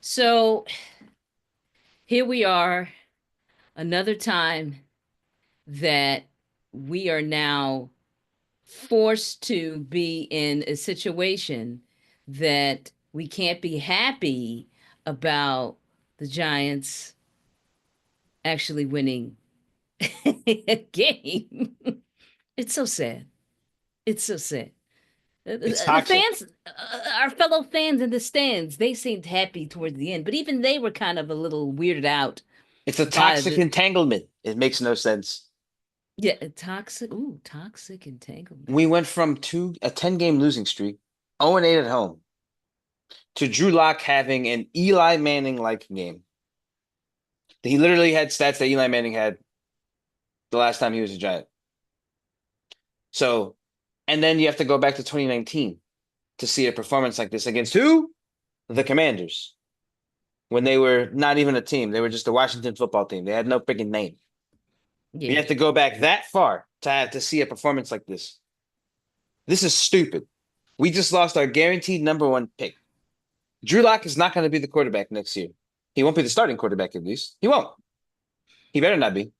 So here we are, another time that we are now forced to be in a situation that we can't be happy about the Giants actually winning a game. It's so sad. It's so sad. It's The toxic. fans, our fellow fans in the stands, they seemed happy towards the end, but even they were kind of a little weirded out It's a by toxic the entanglement. It makes no sense. yeah, toxic. Ooh, toxic entanglement. We went from a 10-game losing streak, 0-8 at home, to Drew Lock having an Eli Manning-like game. He literally had stats that Eli Manning had the last time he was a Giant. So, and then you have to go back to 2019 to see a performance like this against who? The Commanders. When they were not even a team, they were just the Washington football team. They had no freaking name. You Yeah. have to go back that far to have to see a performance like this. This is stupid. We just lost our guaranteed number one pick. Drew Lock is not going to be the quarterback next year. He won't be the starting quarterback, at least. He won't. He better not be.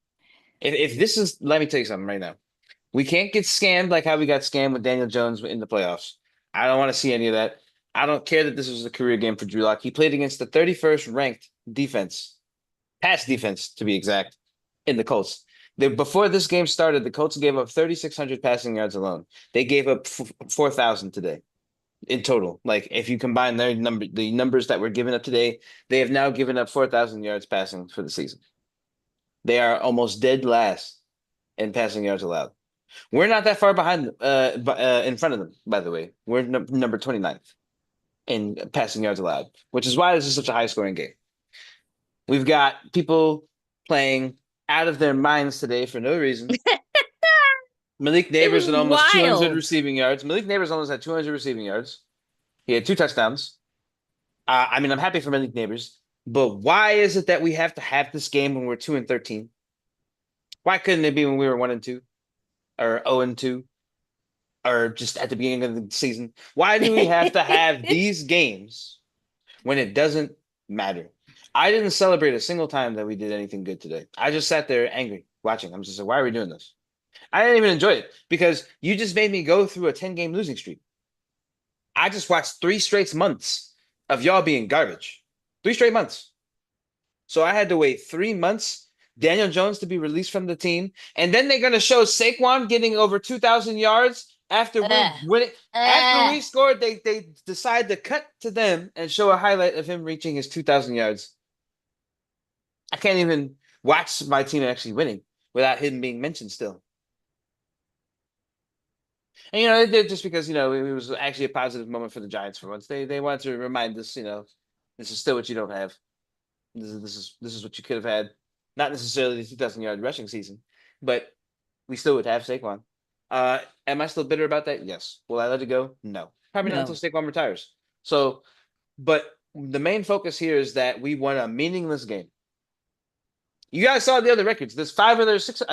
If this is, let me tell you something right now. We can't get scammed like how we got scammed with Daniel Jones in the playoffs. I don't want to see any of that. I don't care that this was a career game for Drew Lock. He played against the 31st ranked defense, pass defense to be exact, in the Colts. Before this game started, the Colts gave up 3,600 passing yards alone. They gave up 4,000 today in total. Like if you combine the numbers that were given up today, they have now given up 4,000 yards passing for the season. They are almost dead last in passing yards allowed. We're not that far behind, in front of them, by the way. We're number 29th in passing yards allowed, which is why this is such a high scoring game. We've got people playing out of their minds today for no reason. Malik It Nabors was had almost 200 wild. receiving yards. Malik Nabors almost had 200 receiving yards. He had two touchdowns. I mean, I'm happy for Malik Nabors, but why is it that we have to have this game when we're 2-13? Why couldn't it be when we were 1-2 or 0-2 or just at the beginning of the season? Why do we have to have these games when it doesn't matter? I didn't celebrate a single time that we did anything good today. I just sat there angry watching. I'm just like, why are we doing this? I didn't even enjoy it because you just made me go through a 10-game losing streak. I just watched 3 straight months of y'all being garbage. 3 straight months. So I had to wait 3 months, Daniel Jones to be released from the team, and then they're gonna show Saquon getting over 2,000 yards after we uh, win it. After uh. we scored, they decide to cut to them and show a highlight of him reaching his 2,000 yards. I can't even watch my team actually winning without him being mentioned still. And they did just because it was actually a positive moment for the Giants for once. They wanted to remind us, this is still what you don't have. This is what you could have had. Not necessarily the 2,000 yard rushing season, but we still would have Saquon. Am I still bitter about that? Yes. Will I let it go? No. Probably not until No. Saquon retires. So, but the main focus here is that we won a meaningless game. You guys saw the other records. There's I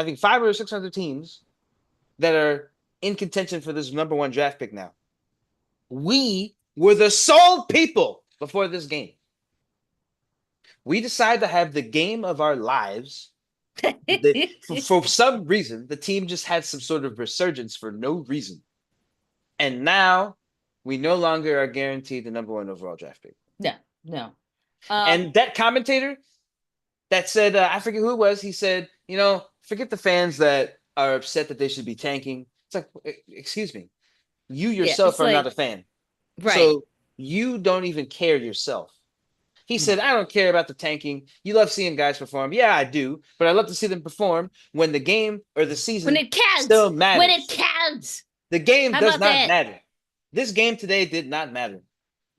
think 5 or 6 other teams that are in contention for this number one draft pick now. We were the sole people before this game. We decided to have the game of our lives. For some reason, the team just had some sort of resurgence for no reason. And now we no longer are guaranteed the number one overall draft pick. No, no. And that commentator that said, I forget who it was, he said, forget the fans that are upset that they should be tanking. It's like, excuse me, you Yeah, yourself it's are not like a fan. right. So you don't even care yourself. He said, No. I don't care about the tanking. You love seeing guys perform. Yeah, I do. But I love to see them perform when the game or the When season it counts. still When it matters. counts. The game How does about not that? matter. This game today did not matter.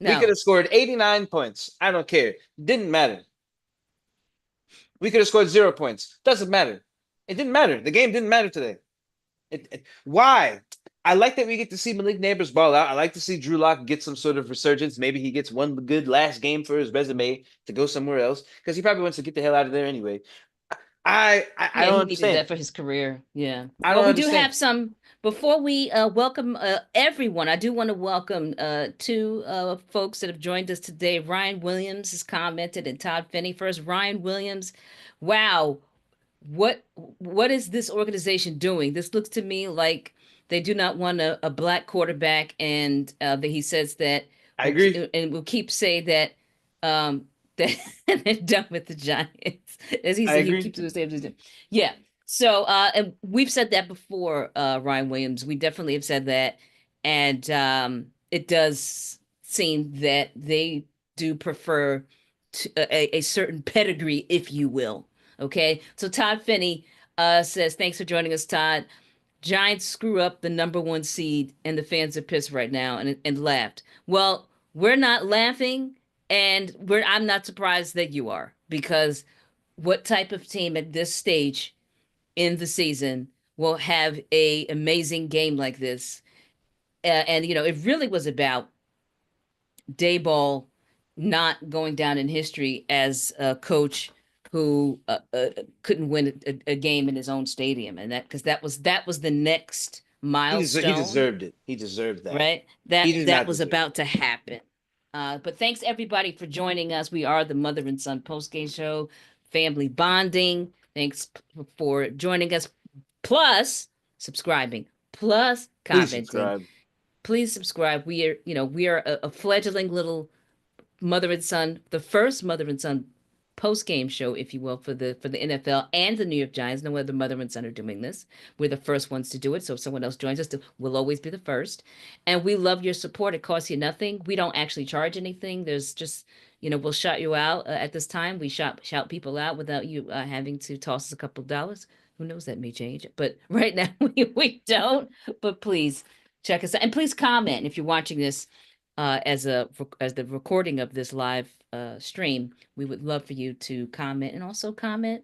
We could No. have scored 89 points. I don't care. Didn't matter. We could have scored 0 points. Doesn't matter. It didn't matter. The game didn't matter today. Why? I like that we get to see Malik Nabors ball out. I like to see Drew Lock get some sort of resurgence. Maybe he gets one good last game for his resume to go somewhere else because he probably wants to get the hell out of there anyway. I Yeah, don't he needed understand. that for his career. Yeah. I Well, don't we do understand. have some before we welcome everyone. I do want to welcome two folks that have joined us today. Ryan Williams has commented and Todd Finney first. Ryan Williams, wow, what what is this organization doing? This looks to me like they do not want a black quarterback, and that he says that I agree. will keep say that that they're done with the Giants, as he I said he agree. keeps saying, yeah. So and we've said that before, Ryan Williams. We definitely have said that, and it does seem that they do prefer a certain pedigree, if you will. Okay. So Todd Finney says, thanks for joining us, Todd. Giants screw up the number one seed, and the fans are pissed right now, and laughed. Well, we're not laughing, and I'm not surprised that you are, because what type of team at this stage in the season will have a amazing game like this? And it really was about Dayball not going down in history as a coach who couldn't win a game in his own stadium, and because that was the next He milestone, deserved it. He deserved that. right? He That did that not was deserve it. about to happen. But thanks everybody for joining us. We are the Mother and Son Post Game Show, family bonding. Thanks for joining us. Plus subscribing, plus Please commenting. subscribe. Please subscribe. We are a fledgling little mother and son, the first mother and son post game show, if you will, for the NFL and the New York Giants. No other mother and son are doing this. We're the first ones to do it. So if someone else joins us, we'll always be the first. And we love your support. It costs you nothing. We don't actually charge anything. There's just, we'll shout you out at this time. We shout people out without you having to toss us a couple of dollars. Who knows, that may change. But right now we don't. But please check us out, and please comment if you're watching this as the recording of this live stream. We would love for you to comment, and also comment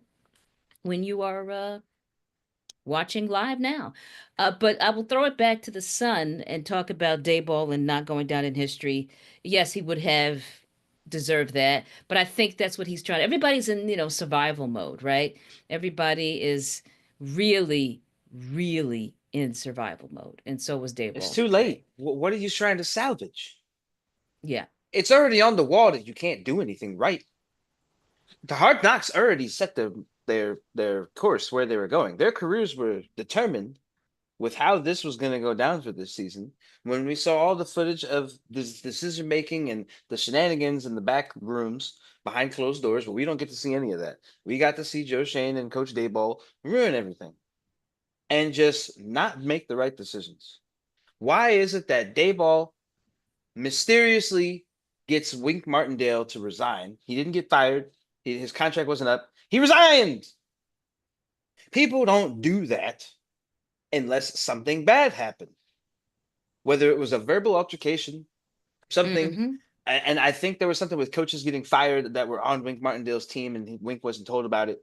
when you are watching live now. But I will throw it back to the Sun and talk about Dayball and not going down in history. Yes, he would have deserved that, but I think that's what he's trying. Everybody's in, survival mode, right? Everybody is really, really in survival mode, and so was It's Dayball too today. late. What are you trying to salvage? Yeah. It's already on the wall that you can't do anything right. The Hard Knocks already set their course where they were going. Their careers were determined with how this was going to go down for this season. When we saw all the footage of this decision making and the shenanigans in the back rooms behind closed doors, but we don't get to see any of that. We got to see Joe Shane and Coach Dayball ruin everything and just not make the right decisions. Why is it that Dayball mysteriously gets Wink Martindale to resign? He didn't get fired. His contract wasn't up. He resigned. People don't do that unless something bad happened, whether it was a verbal altercation, something. Mm-hmm. And I think there was something with coaches getting fired that were on Wink Martindale's team, and Wink wasn't told about it.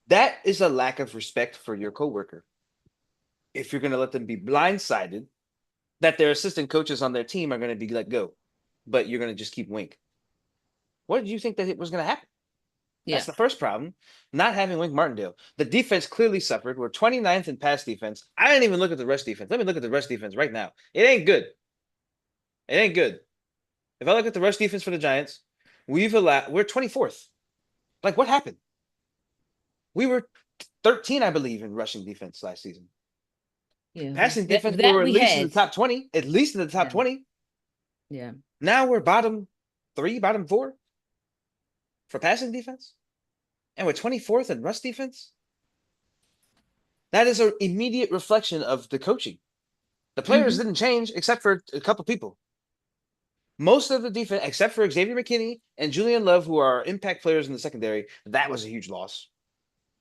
That is a lack of respect for your coworker. If you're going to let them be blindsided that their assistant coaches on their team are going to be let go, but you're going to just keep Wink. What did you think that it was going to happen? That's Yeah. the first problem. Not having Wink Martindale. The defense clearly suffered. We're 29th in pass defense. I didn't even look at the rush defense. Let me look at the rush defense right now. It ain't good. It ain't good. If I look at the rush defense for the Giants, we're 24th. Like, what happened? We were 13, I believe, in rushing defense last season. Yeah, Passing that defense, we that were at we least in the had. top 20. At least in the top Yeah, 20. yeah, Now we're bottom 3, bottom 4 for passing defense. And we're 24th in rush defense. That is an immediate reflection of the coaching. The players hmm didn't change except for a couple people. Most of the defense, except for Xavier McKinney and Julian Love, who are impact players in the secondary, that was a huge loss.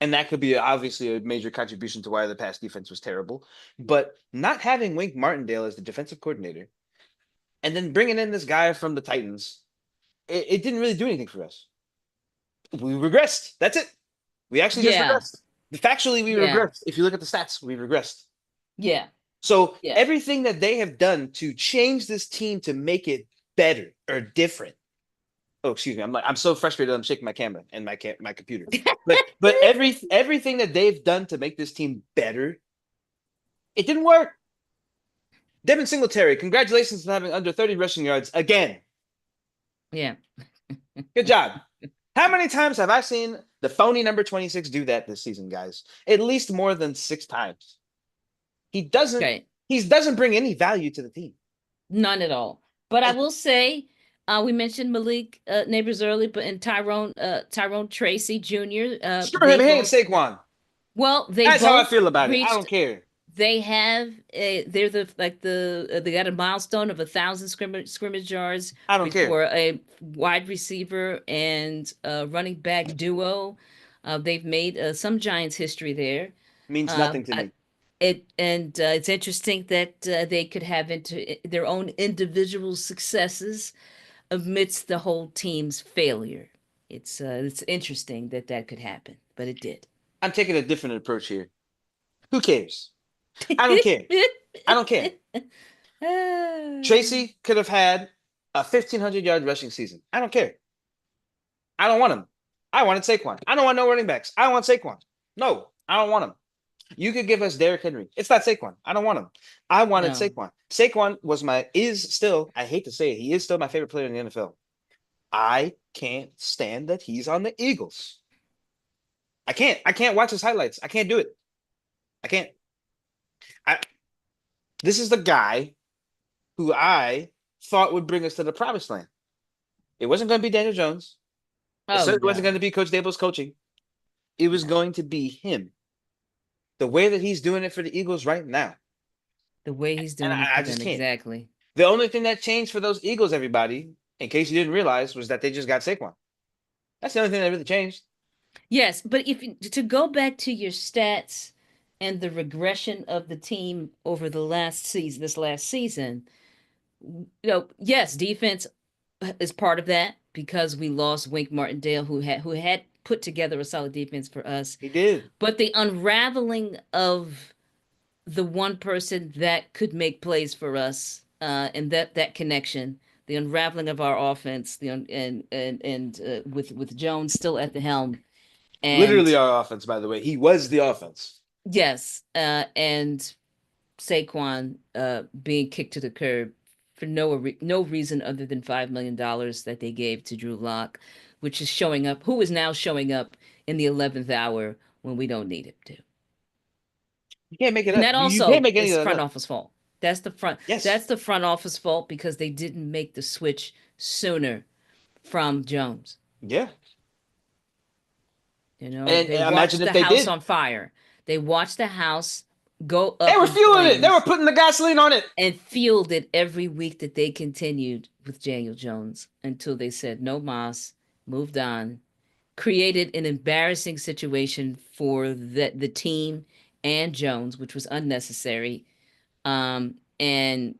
And that could be obviously a major contribution to why the pass defense was terrible. But not having Wink Martindale as the defensive coordinator and then bringing in this guy from the Titans, it didn't really do anything for us. We regressed. That's it. We actually just yeah, regressed. Factually, we yeah, regressed. If you look at the stats, we regressed. yeah, So yeah, everything that they have done to change this team to make it better or different Oh, excuse me. I'm so frustrated. I'm shaking my camera and my computer. But everything that they've done to make this team better, it didn't work. Devin Singletary, congratulations on having under 30 rushing yards again. Yeah. Good job. How many times have I seen the phony number 26 do that this season, guys? At least more than 6 times. He doesn't. Okay. He doesn't bring any value to the team. None at all. But I will say, we mentioned Malik Nabors early, but and Tyrone Tracy Jr. Screw They him. He ain't both Saquon. they That's how I both feel about it. I reached. don't care. They have they're they got a milestone of 1,000 scrimmage yards I don't care. for a wide receiver and running back duo. They've made some Giants history there. Means Uh, nothing to me. it's interesting that they could have into their own individual successes amidst the whole team's failure. It's interesting that that could happen, but it did. I'm taking a different approach here. Who cares? I don't care. I don't care. Tracy could have had a 1,500-yard rushing season. I don't care. I don't want him. I wanted Saquon. I don't want no running backs. I want Saquon. No, I don't want him. You could give us Derrick Henry. It's not Saquon. I don't want him. I wanted No. Saquon. Saquon is still, I hate to say it, he is still my favorite player in the NFL. I can't stand that he's on the Eagles. I can't watch his highlights. I can't do it. I can't. This is the guy who I thought would bring us to the promised land. It wasn't going to be Daniel Jones. It Oh, certainly wasn't no. going to be Coach Dable's coaching. It was going to be him. The way that he's doing it for the Eagles right now. The way he's And doing it I for just them, can't. exactly. The only thing that changed for those Eagles, everybody, in case you didn't realize, was that they just got Saquon. That's the only thing that really changed. Yes, but to go back to your stats and the regression of the team over this last season, yes, defense is part of that because we lost Wink Martindale, who had put together a solid defense for us. He did. But the unraveling of the one person that could make plays for us, and that connection, the unraveling of our offense, with Jones still at the helm, Literally and our offense, by the way. He was the offense. yes, and Saquon being kicked to the curb for no reason other than $5 million that they gave to Drew Lock, who is now showing up in the 11th hour when we don't need him to. You can't make it And up. that You can't also make any is of that front up. office fault. That's Yes. the front office fault because they didn't make the switch sooner from Jones. Yeah. They And imagine watched if the they house did. on fire. They watched the house go They up were in fueling it. They were flames putting the gasoline on it. and fueled it every week that they continued with Daniel Jones until they said no mas, moved on, created an embarrassing situation for the team and Jones, which was unnecessary. And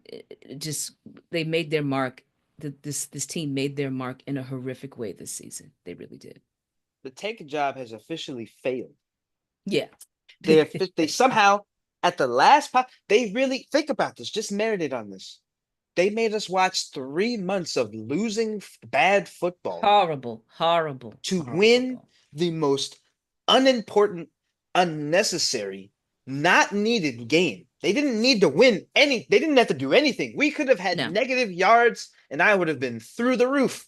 just they made their mark. This team made their mark in a horrific way this season. They really did. The tank job has officially failed. Yeah. They somehow at the last they really think about this. Just marinate on this. They made us watch 3 months of losing bad football Horrible to win football. the most unimportant, unnecessary, not needed game. They didn't need to win any. They didn't have to do anything. We could have had No. negative yards, and I would have been through the roof.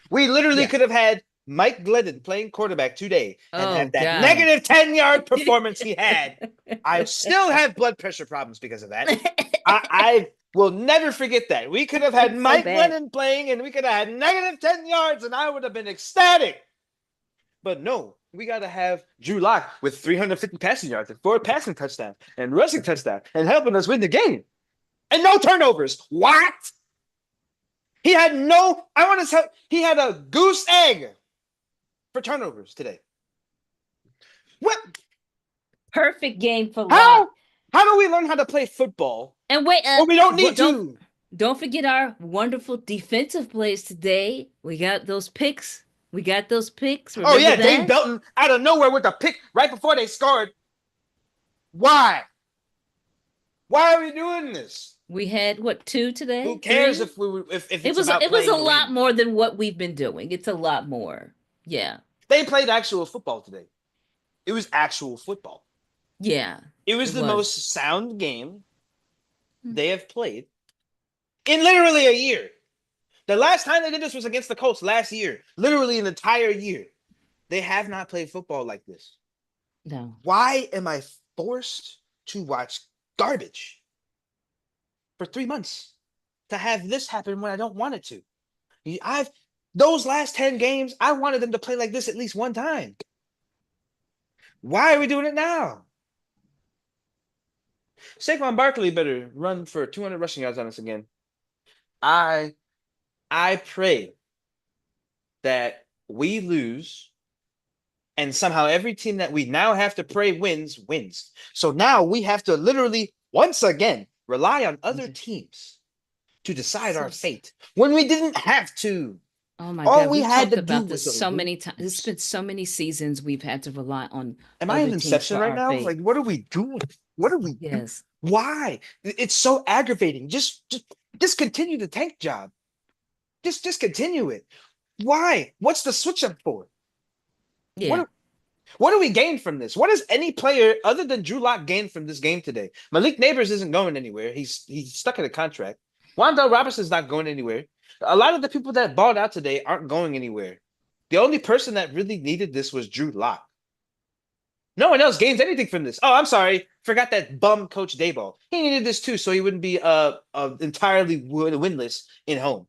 We literally Yeah. could have had Mike Glennon playing quarterback today and Oh have that God. negative 10-yard performance he had. I still have blood pressure problems because of that. I will never forget that. We could have had It's so Mike bad. Glennon playing and we could have had negative 10 yards and I would have been ecstatic. But no, we got to have Drew Lock with 350 passing yards and 4 passing touchdowns and rushing touchdowns and helping us win the game. And no turnovers. What? He had he had a goose egg for turnovers today. What? Perfect game for How? Lock. How do we learn how to play football And wait, when we don't need to? Don't forget our wonderful defensive plays today. We got those picks. Oh yeah, Dave Belton out of nowhere with a pick right before they scored. Why? Why are we doing this? We had what, two Who today? cares Three? if if it's about It was a playing to lot win? more than what we've been doing. It's a lot more. Yeah. They played actual football today. It was actual football. Yeah. It was It the was. most sound game Hmm. they have played in literally a year. The last time they did this was against the Colts last year. Literally an entire year. They have not played football like this. No. Why am I forced to watch garbage for 3 months to have this happen when I don't want it to? I've those last 10 games, I wanted them to play like this at least one time. Why are we doing it now? Saquon Barkley better run for 200 rushing yards on us again. I I pray that we lose and somehow every team that we now have to pray wins. So now we have to literally once again rely on other teams to decide our Sis. fate when we didn't have to. Oh my All God, we we've had talked to do about was this so lose. many times. It's been so many seasons we've had to rely on Am I in other teams Inception for right our now? fate. Like, what are we doing? What are we doing? Yes. Why? It's so aggravating. Just continue the tank job. Just continue it. Why? What's the switch up for? Yeah. What what do we gain from this? What does any player other than Drew Lock gain from this game today? Malik Nabors isn't going anywhere. He's stuck in a contract. Wandell Robinson's not going anywhere. A lot of the people that balled out today aren't going anywhere. The only person that really needed this was Drew Lock. No one else gains anything from this. Oh, I'm sorry. Forgot that bum Coach Dayball. He needed this too, so he wouldn't be entirely winless at home.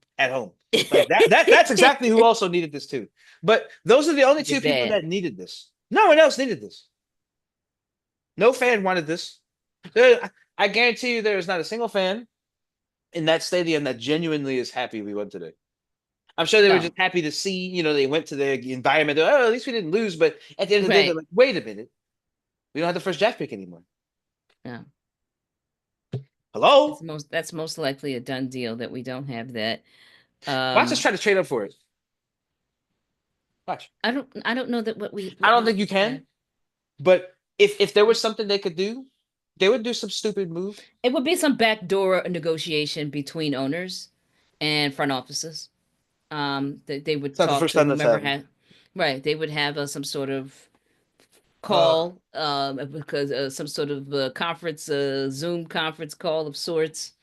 Like that's exactly who also needed this too. But those are the only Did two people bad. that needed this. No one else needed this. No fan wanted this. I guarantee you there is not a single fan in that stadium that genuinely is happy we won today. I'm sure they were No. just happy to see, they went to their environment. Oh, at least we didn't lose. But at the end of the day, they're Right. like, wait a minute. We don't have the first draft pick anymore. No. Hello? That's most likely a done deal that we don't have that. Watch us Um try to trade up for it. Watch. I don't know that I what don't we think you have. can, but if there was something they could do, they would do some stupid move. It would be some backdoor negotiation between owners and front offices. They would It's not the talk first to time that's whomever happened. had, right. They would have some sort of Uh, call, because some sort of conference, Zoom conference call of sorts,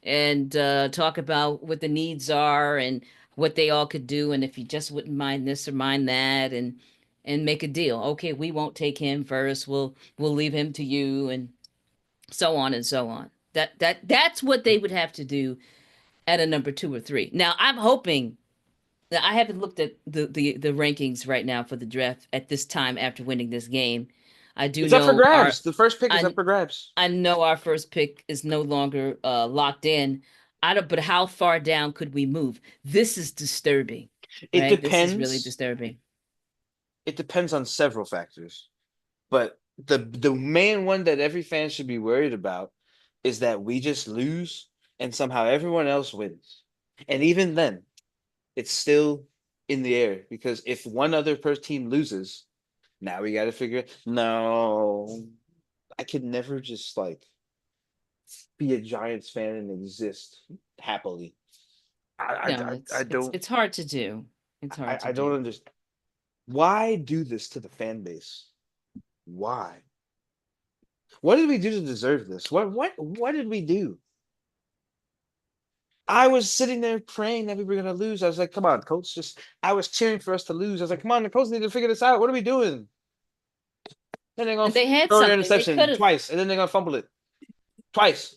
and talk about what the needs are and what they all could do, and if you just wouldn't mind this or mind that, and make a deal. Okay, we won't take him first. We'll leave him to you, and so on and so on. That's what they would have to do at a number two or three. Now, I'm hoping that I haven't looked at the rankings right now for the draft at this time after winning this game. I do it's up for know grabs. The first pick is up I for grabs. I know our first pick is no longer locked in. I don't, but how far down could we move? This is disturbing, It right? This is really depends. disturbing. It depends on several factors. But the main one that every fan should be worried about is that we just lose and somehow everyone else wins. And even then, it's still in the air because if one other team loses, now we got to figure it. No, I could never just like be a Giants fan and exist happily. No, I don't it's hard to do. It's hard to I don't do. understand. Why do this to the fan base? Why? What did we do to deserve this? What did we do? I was sitting there praying that we were gonna lose. I was like, come on, coach. Just I was cheering for us to lose. I was like, come on, the coach need to figure this out. What are we doing? Then they're gonna And they had throw an something. They could interception have. twice, and then they're gonna fumble it twice.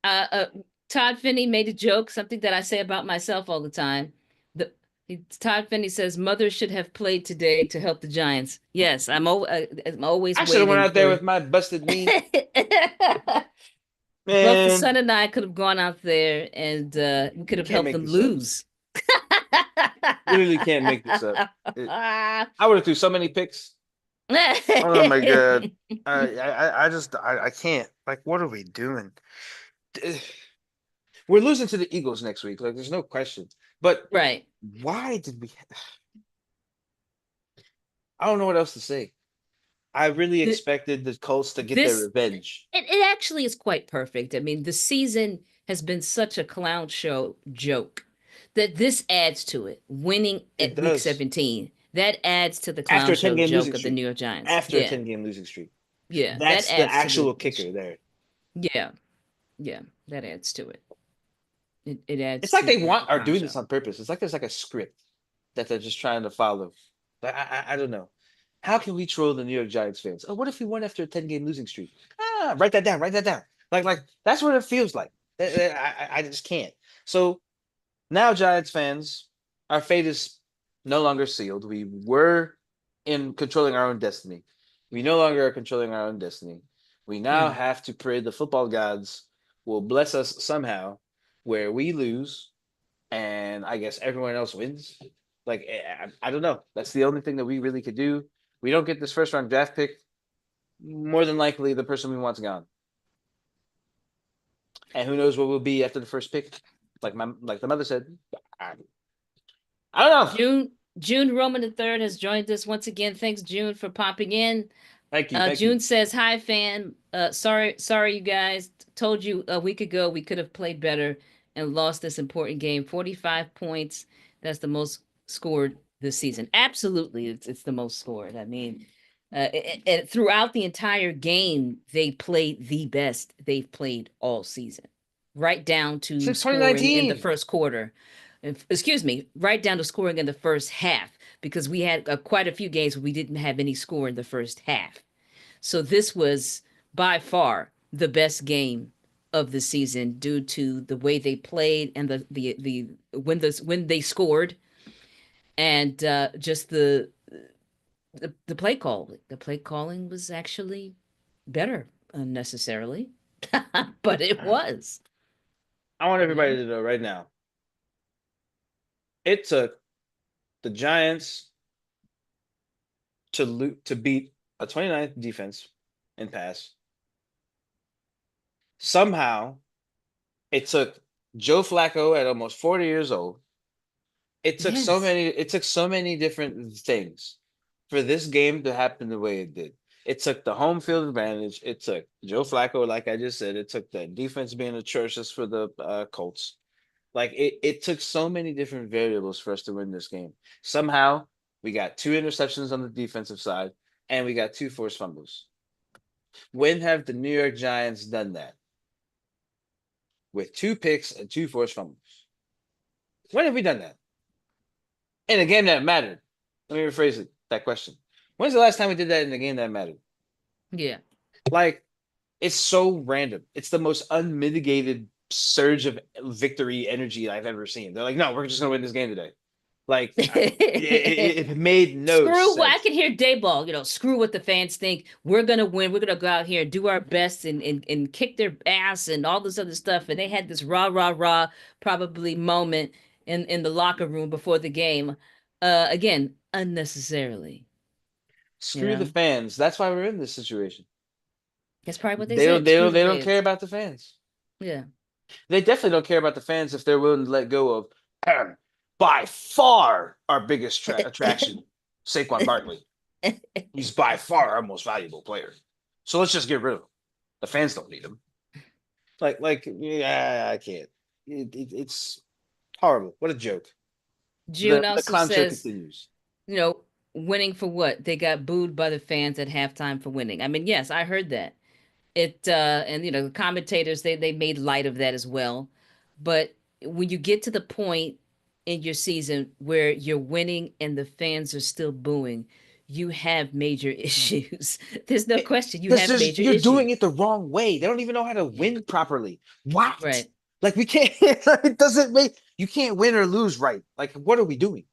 Uh, uh, Todd Finney made a joke, something that I say about myself all the time. The Todd Finney says mothers should have played today to help the Giants. Yes, I'm always I should have went waiting out there for. with my busted knee. Both the Man, son and I could have gone out there and we could you have can't helped make them this up. lose. Literally can't make this up. I would have threw so many picks. Oh my god. I can't. Like, what are we doing? We're losing to the Eagles next week. Like, there's no question. But Right. why did we? I don't know what else to say. I really The, expected the Colts to get their this revenge. it actually is quite perfect. I mean, the season has been such a clown show joke that this adds to it. Winning It at week does. 17, that adds to the After clown a 10 show game joke losing of the streak. New York Giants. After a Yeah. 10 game losing streak. Yeah, that That's the adds to actual kicker there. yeah, yeah, that adds to it. It adds It's like to they the want are clown doing show. this on purpose. It's like there's like a script that they're just trying to follow. Like I don't know. How can we troll the New York Giants fans? Oh, what if we won after a 10 game losing streak? Ah, write that down. Write that down. Like that's what it feels like. I just can't. So now, Giants fans, our fate is no longer sealed. We were in controlling our own destiny. We no longer are controlling our own destiny. We now Mm. have to pray the football gods will bless us somehow where we lose and I guess everyone else wins. Like, I don't know. That's the only thing that we really could do. We don't get this first round draft pick. More than likely, the person we want's gone. And who knows what will be after the first pick? Like the mother said, I, I don't know. June Roman III has joined us once again. Thanks, June, for popping in. Thank you. Thank you. June says, "Hi, fan. Sorry, you guys. Told you a week ago we could have played better and lost this important game. 45 points. That's the most scored this season. Absolutely, it's the most scored. I mean, throughout the entire game, they played the best they've played all season, right down to Since scoring in the 2019. first quarter. Excuse me, right down to scoring in the first half because we had quite a few games where we didn't have any score in the first half. So this was by far the best game of the season due to the way they played and when they scored and just the play call. The play calling was actually better unnecessarily, but it was. I want You everybody know? to know right now. It took the Giants to beat a 29th defense in pass. Somehow, it took Joe Flacco at almost 40 years old. Yes. It took so many different things for this game to happen the way it did. It took the home field advantage. It took Joe Flacco, like I just said. It took the defense being atrocious for the Colts. Like it took so many different variables for us to win this game. Somehow we got two interceptions on the defensive side and we got two forced fumbles. When have the New York Giants done that? With two picks and two forced fumbles. When have we done that? In a game that mattered. Let me rephrase that question. When's the last time we did that in a game that mattered? Yeah. Like, it's so random. It's the most unmitigated surge of victory energy I've ever seen. They're like, no, we're just gonna win this game today. Like, it made no Screw what I sense. can hear Dayball, screw what the fans think. We're gonna win. We're gonna go out here and do our best and kick their ass and all this other stuff. And they had this rah rah rah probably moment in the locker room before the game. Again, unnecessarily. You Screw the know, fans. That's why we're in this situation. that's probably what they said. Screw the They don't care fans. about the fans. Yeah. They definitely don't care about the fans if they're willing to let go of by far our biggest attraction, Saquon Barkley. He's by far our most valuable player. So let's just get rid of him. The fans don't need him. Yeah, I can't. It's horrible. What a joke. June The also clown show says, continues. you know, winning for what? They got booed by the fans at halftime for winning. I mean, yes, I heard that. It and the commentators they made light of that as well. But when you get to the point in your season where you're winning and the fans are still booing, you have major issues. There's no question you That's have just major you're doing issues. it the wrong way. They don't even know how to win properly. What? Right. Like we can't. It doesn't make you can't win or lose right. Like what are we doing?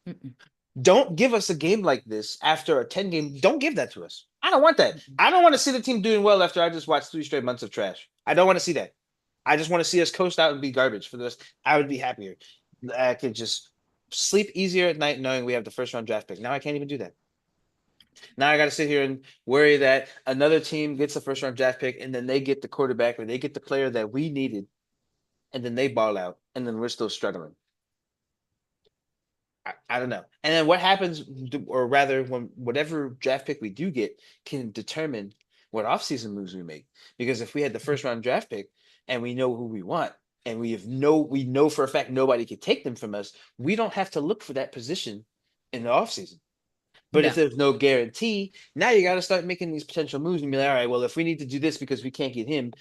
Mm-mm. Don't give us a game like this after a 10 game. Don't give that to us. I don't want that. I don't want to see the team doing well after I just watched 3 straight months of trash. I don't want to see that. I just want to see us coast out and be garbage for this. I would be happier. I could just sleep easier at night knowing we have the first round draft pick. Now I can't even do that. Now I got to sit here and worry that another team gets the first round draft pick and then they get the quarterback or they get the player that we needed and then they ball out and then we're still struggling. I don't know. And then what happens, or rather, when whatever draft pick we do get can determine what offseason moves we make. Because if we had the first round draft pick and we know who we want, and we know for a fact nobody can take them from us, we don't have to look for that position in the offseason. But if No. there's no guarantee, now you got to start making these potential moves and be like, all right, well, if we need to do this because we can't get him,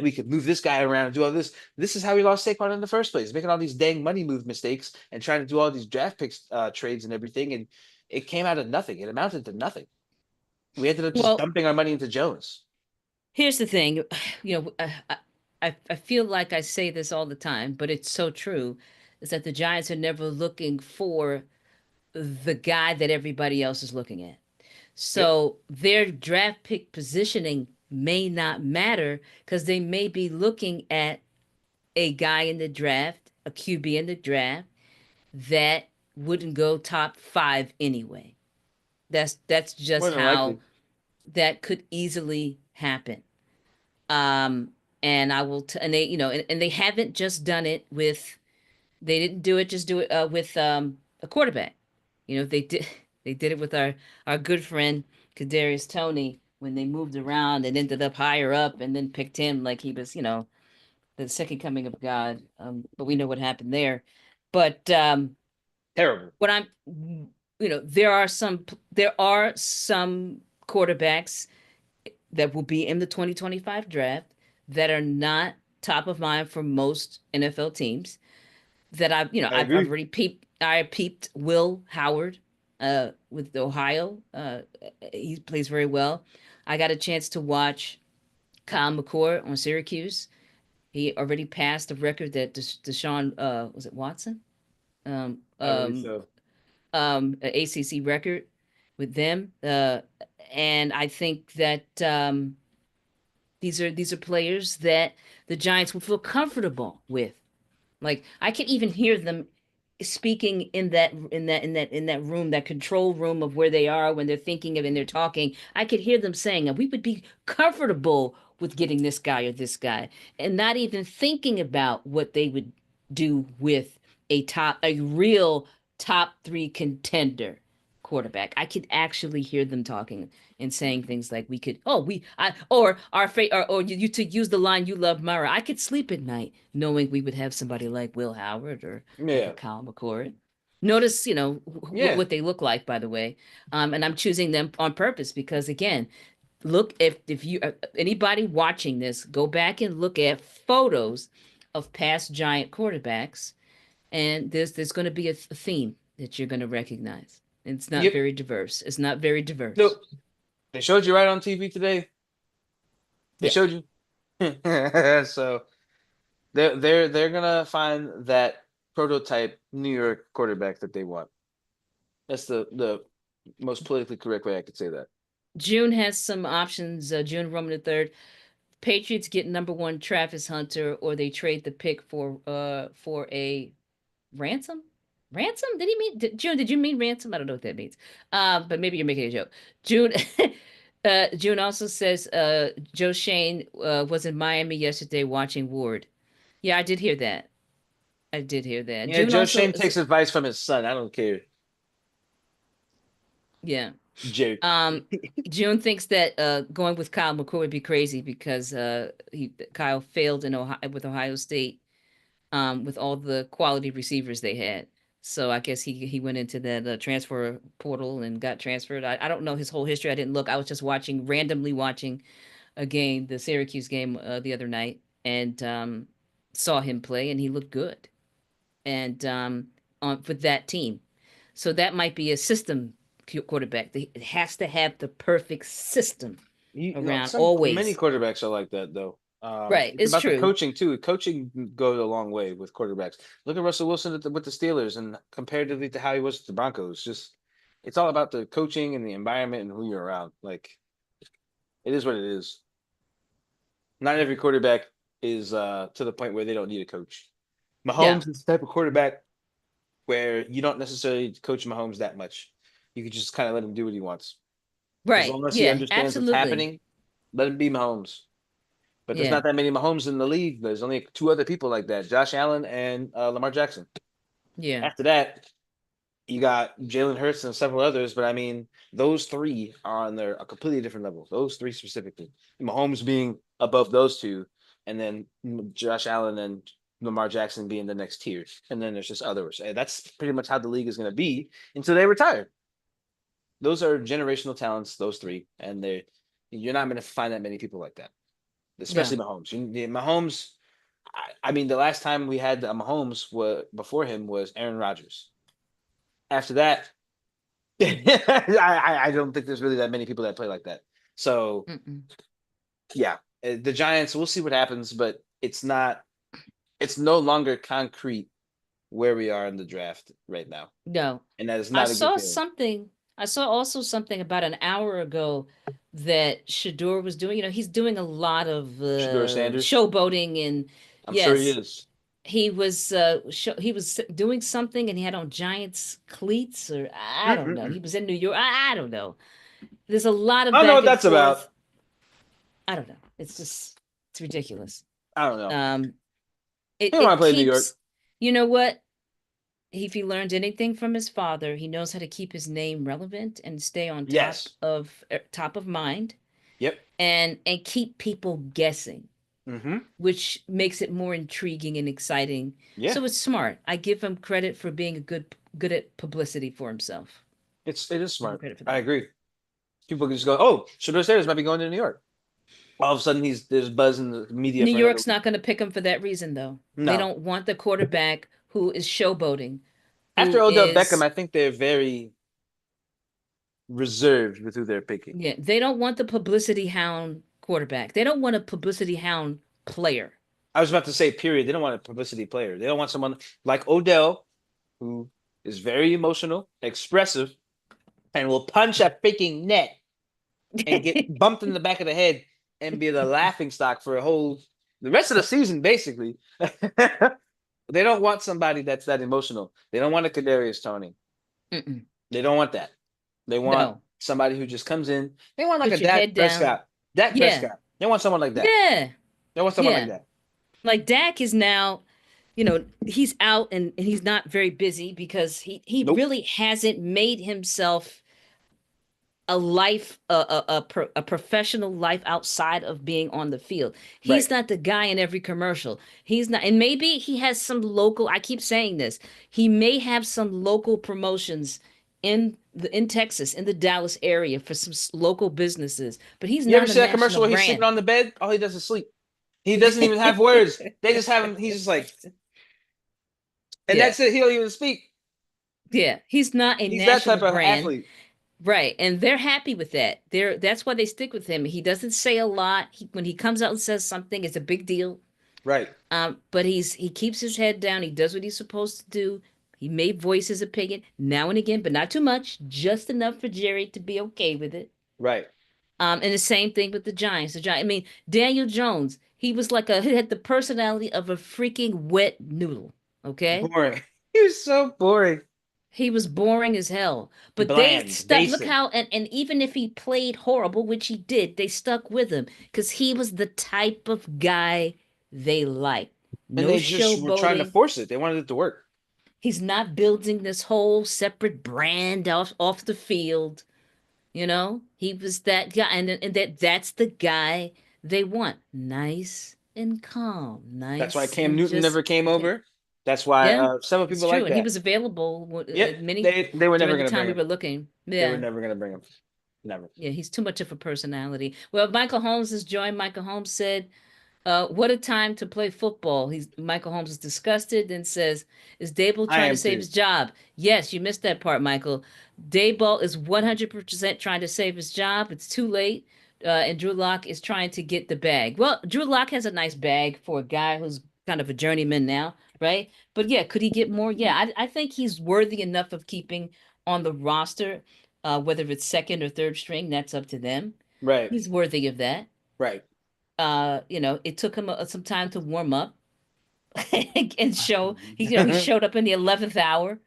we could move this guy around and do all this. This is how we lost Saquon in the first place, making all these dang money move mistakes and trying to do all these draft picks trades and everything. And it came out of nothing. It amounted to nothing. We ended up just Well, dumping our money into Jones. here's the thing. I feel like I say this all the time, but it's so true, is that the Giants are never looking for the guy that everybody else is looking at. Yep. So their draft pick positioning may not matter because they may be looking at a guy in the draft, a QB in the draft that wouldn't go top five anyway. That's More just than how likely. that could easily happen. And I will, and they, and they haven't just done it with, they didn't do it, just do it with a quarterback. They did, they did it with our good friend Kadarius Toney when they moved around and ended up higher up and then picked him like he was, the second coming of God. But we know what happened there. But Terrible. what I'm, there are some quarterbacks that will be in the 2025 draft that are not top of mind for most NFL teams. That I I've agree. already peeped. I peeped Will Howard, with Ohio. He plays very well. I got a chance to watch Kyle McCord on Syracuse. He already passed the record that Deshaun, was it Watson? Um, I believe um, so. an ACC record with them. And I think that these are players that the Giants will feel comfortable with. Like I can even hear them speaking in that room, that control room of where they are when they're thinking of and they're talking. I could hear them saying, "We would be comfortable with getting this guy or this guy," and not even thinking about what they would do with a real top three contender quarterback. I could actually hear them talking and saying things like, "We could, oh, we, I, or our fate, or you to use the line you love, Mara. I could sleep at night knowing we would have somebody like Will Howard or like a Yeah. Kyle McCord." Notice, Yeah. what they look like, by the way. And I'm choosing them on purpose because, again, look, if you anybody watching this, go back and look at photos of past Giant quarterbacks, and there's going to be a theme that you're going to recognize. It's not Yep. very diverse. It's not very diverse. Nope. They showed you right on TV today. They Yeah. showed you. So they're gonna find that prototype New York quarterback that they want. That's the most politically correct way I could say that. June has some options. June Roman the third. Patriots get number one Travis Hunter, or they trade the pick for a ransom. Ransom? June? Did you mean ransom? I don't know what that means. But maybe you're making a joke. June. June also says Joe Shane was in Miami yesterday watching Ward. Yeah, I did hear that. I did hear that. Yeah, June Joe also, Shane takes advice from his son. I don't care. yeah. Joke. Um, June thinks that going with Kyle McCoy would be crazy because Kyle failed in Ohio with Ohio State, with all the quality receivers they had. So I guess he went into that transfer portal and got transferred. I don't know his whole history. I didn't look. I was just randomly watching a game, the Syracuse game the other night, and saw him play, and he looked good. And on with that team, so that might be a system quarterback. It has to have the perfect system around Some many always. quarterbacks are like that though. Right, It's it's about the true. coaching too. Coaching goes a long way with quarterbacks. Look at Russell Wilson with the Steelers, and comparatively to how he was with the Broncos, just it's all about the coaching and the environment and who you're around. Like it is what it is. Not every quarterback is to the point where they don't need a coach. Yeah, Mahomes is the type of quarterback where you don't necessarily coach Mahomes that much. You can just kind of let him do what he wants. As right. long as he Yeah, understands what's absolutely. happening, let him be Mahomes. But there's Yeah, not that many Mahomes in the league. There's only two other people like that: Josh Allen and Lamar Jackson. yeah. After that, You got Jalen Hurts and several others, but I mean, those three are on a completely different level. Those three specifically, Mahomes being above those two, and then Josh Allen and Lamar Jackson being the next tier, and then there's just others. And that's pretty much how the league is going to be until they retire. Those are generational talents, those three, and you're not going to find that many people like that, especially No, Mahomes. Mahomes, I mean, the last time we had Mahomes before him was Aaron Rodgers. After that, I don't think there's really that many people that play like that. So mm-mm. yeah, the Giants. We'll see what happens, but it's not. It's no longer concrete where we are in the draft right now, No. and that is I not a good saw feeling. something. I saw also something about an hour ago that Shador was doing. He's doing a lot of Shador Sanders. showboating, and I'm sure he yes, is. he was doing something, and he had on Giants cleats, or I don't know. He Mm-mm-mm. was in New York. I don't know. There's a lot of I don't know back what and that's about. forth. I don't know. It's ridiculous. I don't know. Um, it He don't want to it play in New York. keeps. You know what? If he learned anything from his father, he knows how to keep his name relevant and stay on Yes. top of mind, Yep. and keep people guessing, Mm-hmm. which makes it more intriguing and exciting. Yeah. So it's smart. I give him credit for being a good at publicity for himself. It is Give him smart. credit for I that. agree. People can just go, oh, Shador Sanders might be going to New York. All of a sudden, there's buzz in the media New for another York's week. not going to pick him for that reason, though. They No. don't want the quarterback who is showboating, After who Odell Beckham, is I think they're very reserved with who they're picking. yeah, they don't want the publicity hound quarterback. They don't want a publicity hound player. I was about to say, period. They don't want a publicity player. They don't want someone like Odell, who is very emotional, expressive, and will punch a freaking net and get bumped in the back of the head and be the laughing stock for the rest of the season, basically. They don't want somebody that's that emotional. They don't want a Kadarius Toney. Mm-mm. They don't want that. They want No. somebody who just comes in. They want like a Put your Dak head down. Prescott. Dak Yeah. Prescott. They want someone like that. Yeah. They want someone like Yeah. that. Like Dak is now, he's out and he's not very busy because he Nope. really hasn't made himself a life a professional life outside of being on the field. Right. He's not the guy in every commercial. He's not, and maybe he has some local, I keep saying this. He may have some local promotions in Texas, in the Dallas area for some local businesses, but he's You ever not a see that commercial national where he's sleeping brand. on the bed? All he does is sleep. He doesn't even have words. They just have him. He's just like, and Yeah. that's it. He don't even speak. Yeah. He's not a He's that national type of brand. athlete. Right, and they're happy with that. That's why they stick with him. He doesn't say a lot. When he comes out and says something, it's a big deal. Right. But he keeps his head down. He does what he's supposed to do. He may voice his opinion now and again, but not too much, just enough for Jerry to be okay with it. Right. And the same thing with the Giants. I mean, Daniel Jones, he had the personality of a freaking wet noodle. Okay, Boring. He was so boring. he was boring as hell. But they Bland. stuck. Look Basic. how, and even if he played horrible, which he did, they stuck with him because he was the type of guy they liked. And No they just were trying to showboating. force it. They wanted it to work. He's not building this whole separate brand off the field. He was that guy, and that's the guy they want. Nice and calm, That's why nice Cam and Newton just never came okay. over. That's why Yeah, several it's people true, like and he that. was available Yep. at many They were never during the gonna time bring we him. were looking. They were Yeah. never gonna bring him. Never. Yeah, he's too much of a personality. Well, Michael Holmes has joined. Michael Holmes said, what a time to play football. Michael Holmes is disgusted and says, is Dayball I trying to am save too. his job? Yes, you missed that part, Michael. Dayball is 100% trying to save his job. It's too late. And Drew Lock is trying to get the bag. Well, Drew Lock has a nice bag for a guy who's kind of a journeyman now, right? But yeah, could he get more? Yeah, I think he's worthy enough of keeping on the roster, whether it's second or third string, that's up to them. Right. He's worthy of that. Right. It took him some time to warm up and show. He showed up in the 11th hour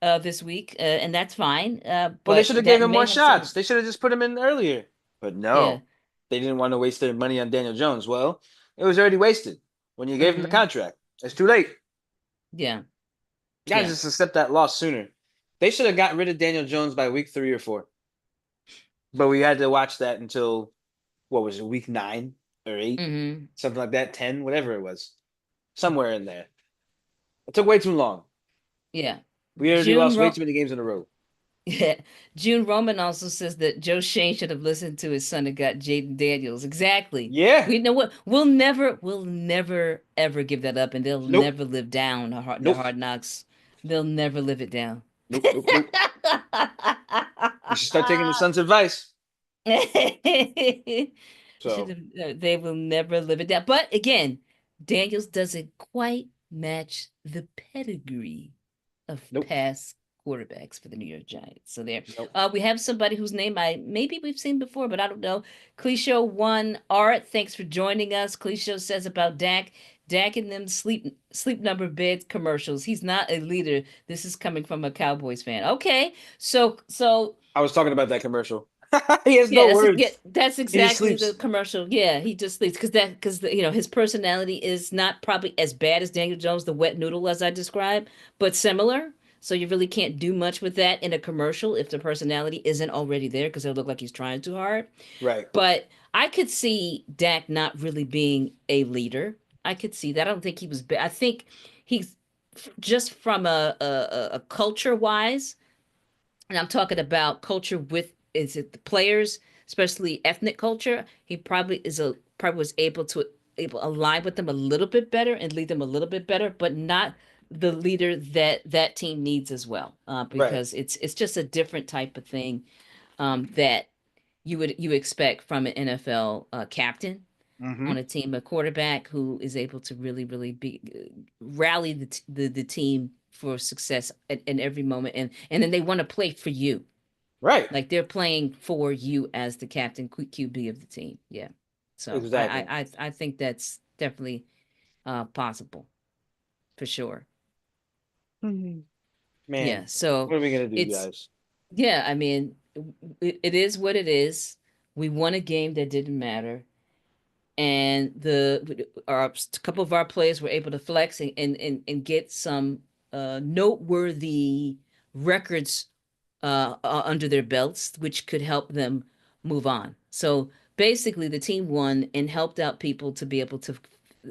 this week, and that's fine. Well, they But should have gave that him may more have some, shots. They should have just put him in earlier. But yeah, no, they didn't want to waste their money on Daniel Jones. Well, it was already wasted when you gave him the hmm contract. It's too late. yeah, You guys yeah, just accept that loss sooner. They should have gotten rid of Daniel Jones by week 3 or 4, but we had to watch that until what was it, week 9 or 8, Hmm. something like that, 10, whatever it was, somewhere in there. It took way too long. Yeah. We already June lost way Ro too many games in a row. Yeah. June Roman also says that Joe Shane should have listened to his son and got Jaden Daniels. Exactly. Yeah. We know what we'll never ever give that up, and they'll Nope. never live down the Nope. hard knocks. They'll never live it down. Nope. Nope. Nope. You should start taking the son's advice. Should So have, they will never live it down. But again, Daniels doesn't quite match the pedigree of nope. past quarterbacks for the New York Giants. So there, Nope. we have somebody whose name I maybe we've seen before, but I don't know. Clisho one Art, thanks for joining us. Clisho says about Dak. Dak and them sleep number bed commercials. He's not a leader. This is coming from a Cowboys fan. Okay, so I was talking about that commercial. He has yeah, no yeah, words. that's He just exactly the sleeps. commercial. Yeah, he just leaves because his personality is not probably as bad as Daniel Jones, the wet noodle as I described, but similar. So you really can't do much with that in a commercial if the personality isn't already there because it'll look like he's trying too hard. Right. But I could see Dak not really being a leader. I could see that. I don't think he was. I think he's just from a culture wise, and I'm talking about culture with is it the players, especially ethnic culture. He probably was able align with them a little bit better and lead them a little bit better, but not the leader that that team needs as well, Right. because it's just a different type of thing that you expect from an NFL captain Mm-hmm. on a team, a quarterback who is able to really be rally the team for success in every moment, and then they want to play for you, Right. like they're playing for you as the captain QB of the team. Yeah, so Exactly. I think that's definitely possible for sure. Mhm. Man, Yeah, so what are we gonna do, it's guys? yeah, I mean, it is what it is. We won a game that didn't matter, and a couple of our players were able to flex and get some noteworthy records under their belts, which could help them move on. So basically, the team won and helped out people to be able to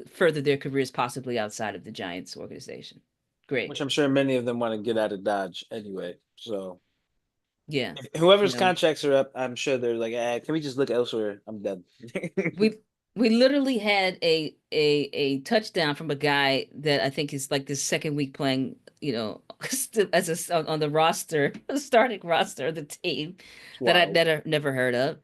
further their careers, possibly outside of the Giants organization. Great. Which I'm sure many of them want to get out of Dodge anyway. So Yeah. You whoever's know, contracts are up, I'm sure they're like, can we just look elsewhere? I'm done. we we literally had a touchdown from a guy that I think is like the second week playing, as on the roster, starting roster of the team It's that I'd wild. never heard of.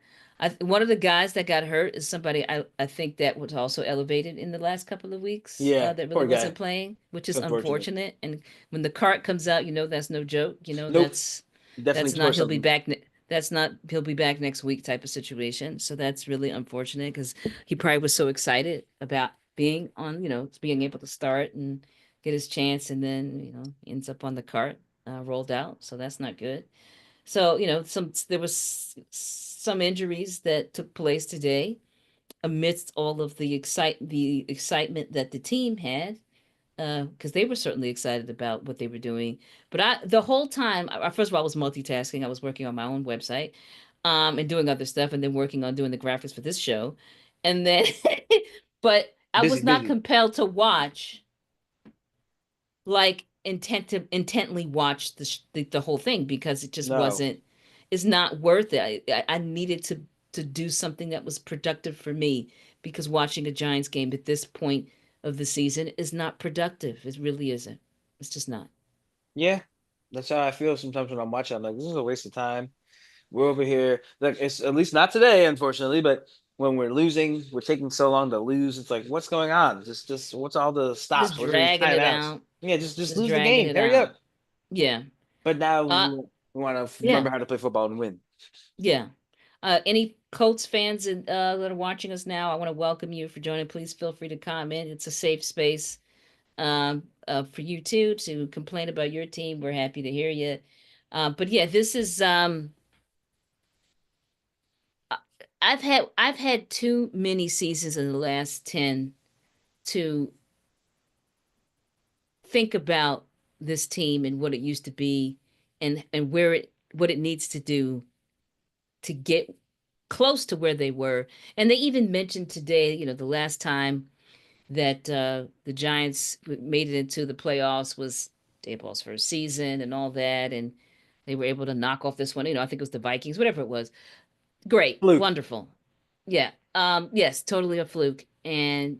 One of the guys that got hurt is somebody I think that was also elevated in the last couple of weeks, Yeah, that really poor wasn't guy. playing, which It's is unfortunate. unfortunate. And when the cart comes out, that's no joke. Nope. Definitely That's tore not he'll be something. back. That's not he'll be back next week type of situation. So that's really unfortunate because he probably was so excited about being on, being able to start and get his chance, and then ends up on the cart, rolled out. So that's not good. So there was some injuries that took place today amidst all of the excitement that the team had, because they were certainly excited about what they were doing. But the whole time, first of all, I was multitasking. I was working on my own website, and doing other stuff, and then working on doing the graphics for this show, and then, but I Busy, was not busy. compelled to watch, like intently watch the whole thing because it just No. wasn't. It's not worth it. I needed to do something that was productive for me because watching a Giants game at this point of the season is not productive. It really isn't. It's just not. Yeah. That's how I feel sometimes when I'm watching. I'm like, this is a waste of time. We're over here. Like it's at least not today, unfortunately, but when we're losing, we're taking so long to lose. It's like, what's going on? Just what's all the Just stops? What's all these dragging it timeouts? out. Yeah, just Just lose the dragging game. it Hurry out. up. Yeah. But now Uh we want to remember yeah. how to play football and win. Yeah. Any Colts fans that are watching us now, I want to welcome you for joining. Please feel free to comment. It's a safe space, for you too to complain about your team. We're happy to hear you. But yeah, this is I- I've had too many seasons in the last 10 to think about this team and what it used to be and what it needs to do to get close to where they were. And they even mentioned today, the last time that the Giants made it into the playoffs was Daboll's first season and all that, and they were able to knock off this one. I think it was the Vikings, whatever it was. Great, Fluke. wonderful. Yeah. Yes, totally a fluke. And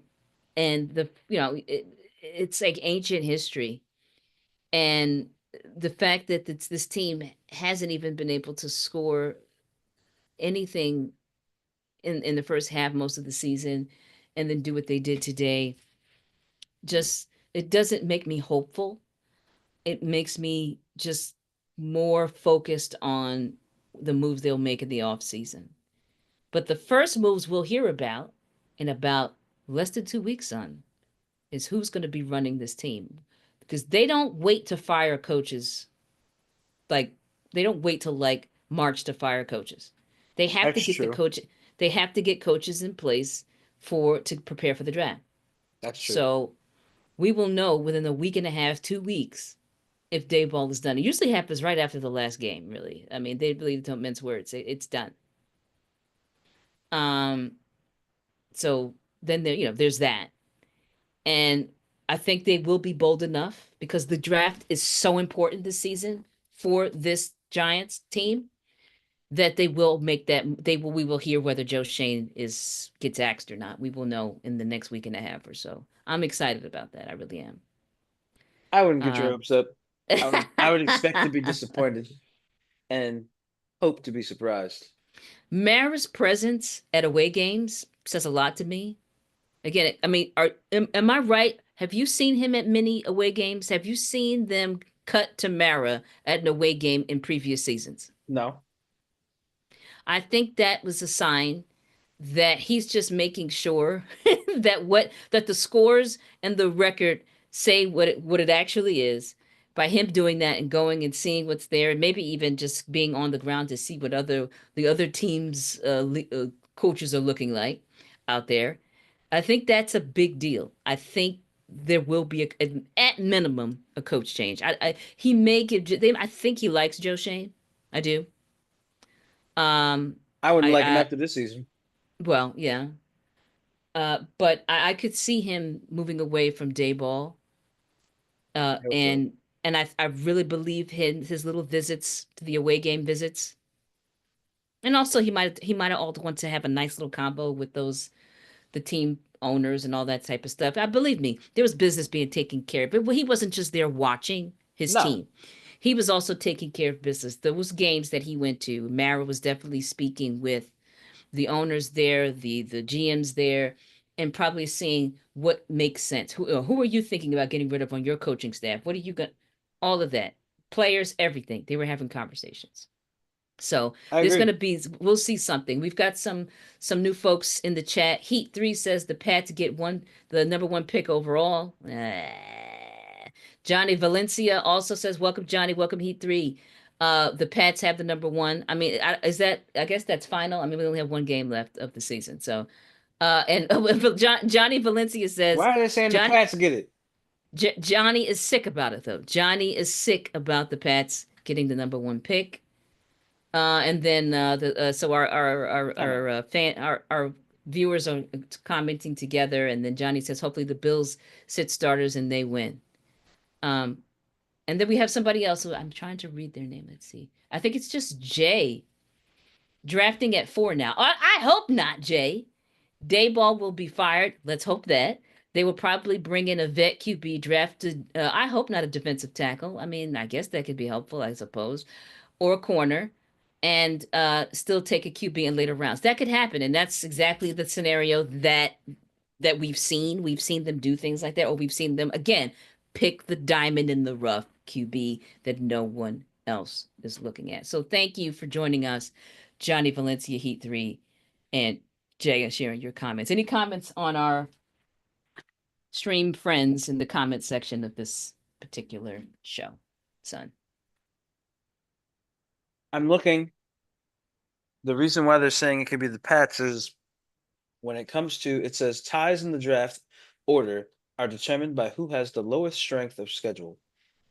it's like ancient history. And the fact that this team hasn't even been able to score anything in the first half most of the season and then do what they did today, just it doesn't make me hopeful. It makes me just more focused on the moves they'll make in the off season. But the first moves we'll hear about in about less than 2 weeks on is who's going to be running this team, because they don't wait to fire coaches. Like, they don't wait till like March to fire coaches. They have to That's get the true. coach. They have to get coaches in place to prepare for the draft. That's true. So we will know within a week and a half, 2 weeks, if Dayball is done. It usually happens right after the last game. Really, I mean, they really don't mince words. It's done. Um, so then there's that. And I think they will be bold enough because the draft is so important this season for this Giants team that they will make that we will hear whether Joe Shane gets axed or not. We will know in the next week and a half or so. I'm excited about that. I really am. I wouldn't get your Um, hopes up. I would expect to be disappointed and hope to be surprised. Mara's presence at away games says a lot to me. Again, I mean, am I right? Have you seen him at many away games? Have you seen them cut to Mara at an away game in previous seasons? No. I think that was a sign that he's just making sure that the scores and the record say what it actually is, by him doing that and going and seeing what's there, and maybe even just being on the ground to see what the other teams coaches are looking like out there. I think that's a big deal. I think there will be at minimum a coach change. He may give them. I think he likes Joe Shane. I do. Um, I wouldn't like him I after this season. well, yeah. But I could see him moving away from Dayball. I hope so. And I really believe his little visits to the away game visits. And also he might have also want to have a nice little combo with the team owners and all that type of stuff. I believe me, there was business being taken care of. But he wasn't just there watching his No. team. He was also taking care of business. Those games that he went to, Mara was definitely speaking with the owners there, the GMs there, and probably seeing what makes sense. Who are you thinking about getting rid of on your coaching staff? What are you got? All of that, players, everything. They were having conversations. So I there's agree. gonna be we'll see something. We've got some new folks in the chat. Heat 3 says the Pats get the number one pick overall. Johnny Valencia also says, welcome, Johnny, welcome Heat 3. The Pats have the number one. I mean, I guess that's final. I mean, we only have one game left of the season. So and Johnny Valencia says Why are they saying the John Pats get it? Johnny is sick about it though. Johnny is sick about the Pats getting the number one pick. And then so Time out. our viewers are commenting together, and then Johnny says, hopefully the Bills sit starters and they win. Um, and then we have somebody else who I'm trying to read their name. Let's see. I think it's just Jay drafting at 4 now. I hope not, Jay. Dayball will be fired. Let's hope that. They will probably bring in a vet QB drafted. I hope not a defensive tackle. I mean, I guess that could be helpful, I suppose, or a corner, and still take a QB in later rounds. That could happen, and that's exactly the scenario that we've seen. We've seen them do things like that, or we've seen them again pick the diamond in the rough QB that no one else is looking at. So thank you for joining us, Johnny Valencia, Heat 3, and Jay, and sharing your comments. Any comments on our stream friends in the comment section of this particular show, son? I'm looking. The reason why they're saying it could be the Pats is when it comes to it says ties in the draft order are determined by who has the lowest strength of schedule.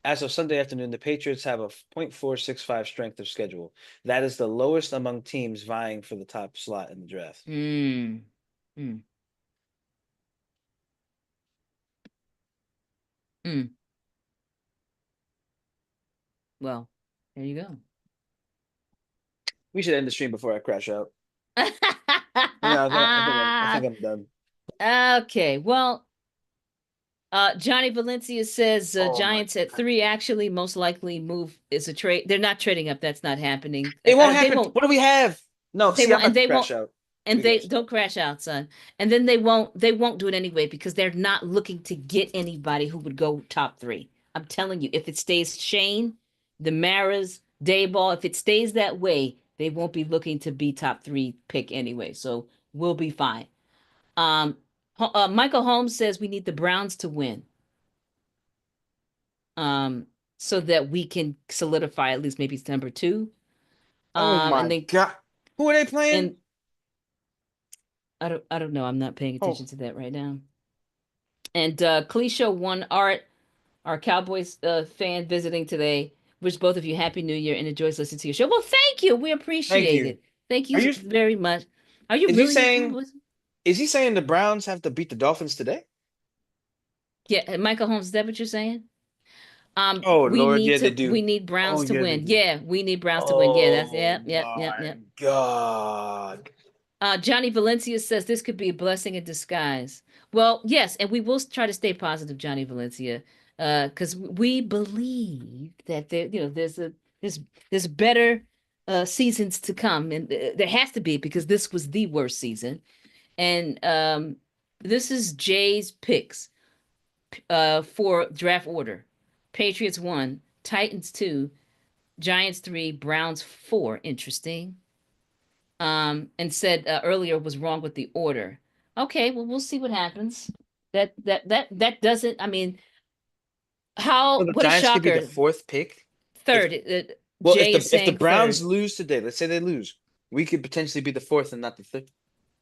As of Sunday afternoon, the Patriots have a .465 strength of schedule. That is the lowest among teams vying for the top slot in the draft. Mm. Mm. Mm. Well, there you go. We should end the stream before I crash out. Yeah, I think I'm done. Okay, well, Johnny Valencia says Oh my Giants at God. 3 actually most likely move is a trade. They're not trading up. That's not happening. It won't They happen. won't. What do we have? No, They see, I'm won't, and about to they crash won't, out. and We they gotta don't stop. crash out, son. And then they won't do it anyway because they're not looking to get anybody who would go top 3. I'm telling you, if it stays Shane, the Maras, Dayball, if it stays that way, they won't be looking to be top 3 pick anyway. So we'll be fine. Um, Michael Holmes says we need the Browns to win. Um, so that we can solidify at least maybe number 2. Oh And my they God. Who are they playing? and I don't know. I'm not paying Oh, attention to that right now. And Cliche One Art, our Cowboys fan visiting today. Wish both of you happy New Year and enjoys listening to your show. Well, thank you. We thank appreciate you. it. Thank Are you you, very much. Are you is he really a saying, Cowboys? is he saying the Browns have to beat the Dolphins today? Yeah, Michael Holmes, is that what you're saying? Oh We Lord, need yeah, they to we do. need Oh Browns to yeah, they win. do. Yeah, we need Browns to win. Yeah, that's Oh yep. my God. Johnny Valencia says this could be a blessing in disguise. Well, yes, and we will try to stay positive, Johnny Valencia, because we believe that there's there's better seasons to come, and there has to be because this was the worst season. And this is Jay's picks for draft order: Patriots 1, Titans 2, Giants 3, Browns 4. Interesting. And said earlier was wrong with the order. Okay, well, we'll see what happens. That doesn't. I mean, So how? the What a Giants could be the shocker! fourth pick. If Third. well, Jay is if the saying Browns third. lose today, let's say they lose, we could potentially be the fourth and not the third.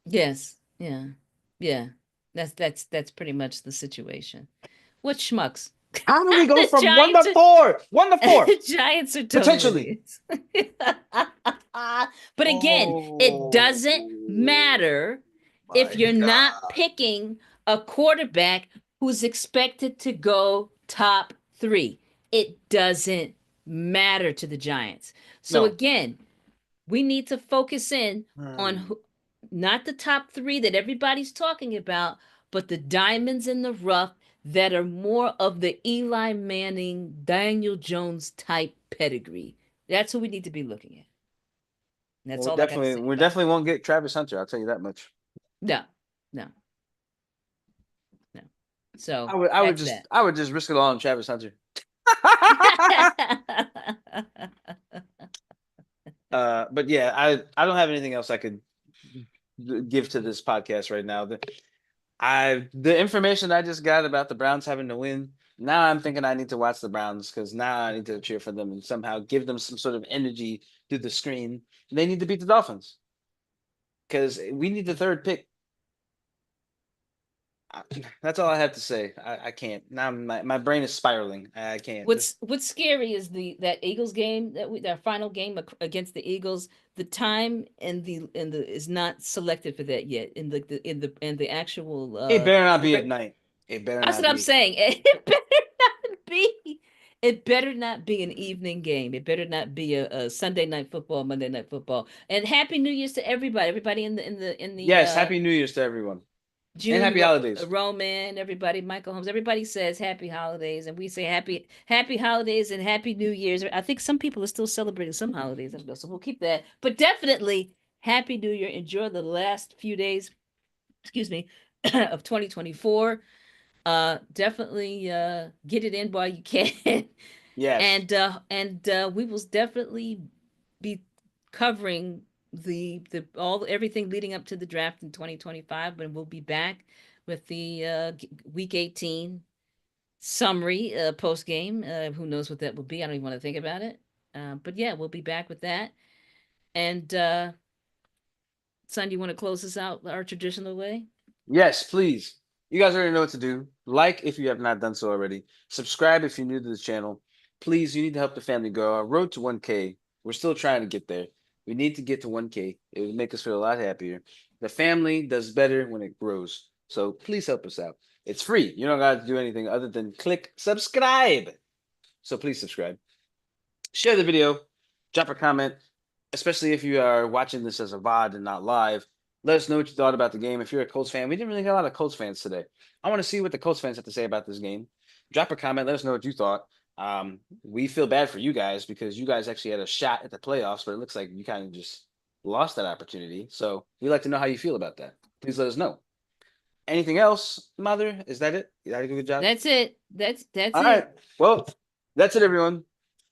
Yes. Yeah. Yeah. That's pretty much the situation. What schmucks? How do we go The from one Giants to are four? One to four, the Giants are total potentially. idiots. But again, it Oh doesn't matter if my you're not God. picking a quarterback who's expected to go top 3. It doesn't matter to the Giants. So No. again, we need to focus in on Hmm. not the top 3 that everybody's talking about, but the diamonds in the rough that are more of the Eli Manning, Daniel Jones type pedigree. That's who we need to be looking at. And that's Well, all I got to say we about it. definitely won't get Travis Hunter. I'll tell you that much. No, no, no. So that's that. I would just risk it all on Travis Hunter. But yeah, I don't have anything else I could give to this podcast right now. The information I just got about the Browns having to win. Now I'm thinking I need to watch the Browns because now I need to cheer for them and somehow give them some sort of energy through the screen. They need to beat the Dolphins because we need the third pick. That's all I have to say. I can't. Now my brain is spiraling. I can't. What's scary is that Eagles game that final game against the Eagles. The time and the is not selected for that yet in the actual It better not be at night. It better that's not what I'm be. saying. It better not be. It better not be an evening game. It better not be a Sunday night football, Monday night football. And Happy New Year's to everybody. Everybody in the Yes, Happy New Year's to everyone and June Happy Holidays. Roman, everybody, Michael Holmes, everybody says happy holidays, and we say happy holidays and happy New Year's. I think some people are still celebrating some holidays, so we'll keep that. But definitely happy New Year. Enjoy the last few days, excuse me, of 2024. Definitely get it in while you can. Yes. And we will definitely be covering the all everything leading up to the draft in 2025, but we'll be back with the week 18 summary post game. Who knows what that will be? I don't even want to think about it. But yeah, we'll be back with that. And son, you want to close this out our traditional way? Yes, please. You guys already know what to do. Like if you have not done so already. Subscribe if you're new to the channel. Please, you need to help the family grow. Our road to 1K. We're still trying to get there. We need to get to 1K. It would make us feel a lot happier. The family does better when it grows. So please help us out. It's free. You don't got to do anything other than click subscribe. So please subscribe. Share the video. Drop a comment, especially if you are watching this as a VOD and not live. Let us know what you thought about the game. If you're a Colts fan, we didn't really get a lot of Colts fans today. I want to see what the Colts fans have to say about this game. Drop a comment. Let us know what you thought. We feel bad for you guys because you guys actually had a shot at the playoffs, but it looks like you kind of just lost that opportunity. So we'd like to know how you feel about that. Please let us know. Anything else, Mother? Is that it? Did I do a good job? That's it. That's All it. right. Well, that's it, everyone.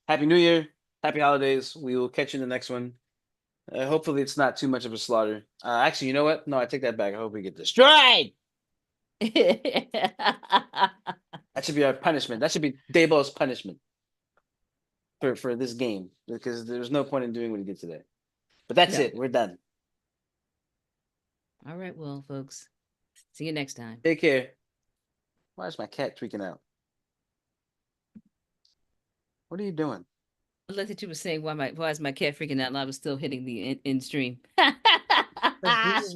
Happy New Year. Happy holidays. We will catch you in the next one. Hopefully, it's not too much of a slaughter. Actually, you know what? No, I take that back. I hope we get destroyed. That should be our punishment. That should be Dayball's punishment for this game because there's no point in doing what he did today. But that's No. it. We're done. All right, well, folks, see you next time. Take care. Why is my cat tweaking out? What are you doing? I looked at you were saying why is my cat freaking out, and I was still hitting the end stream. This is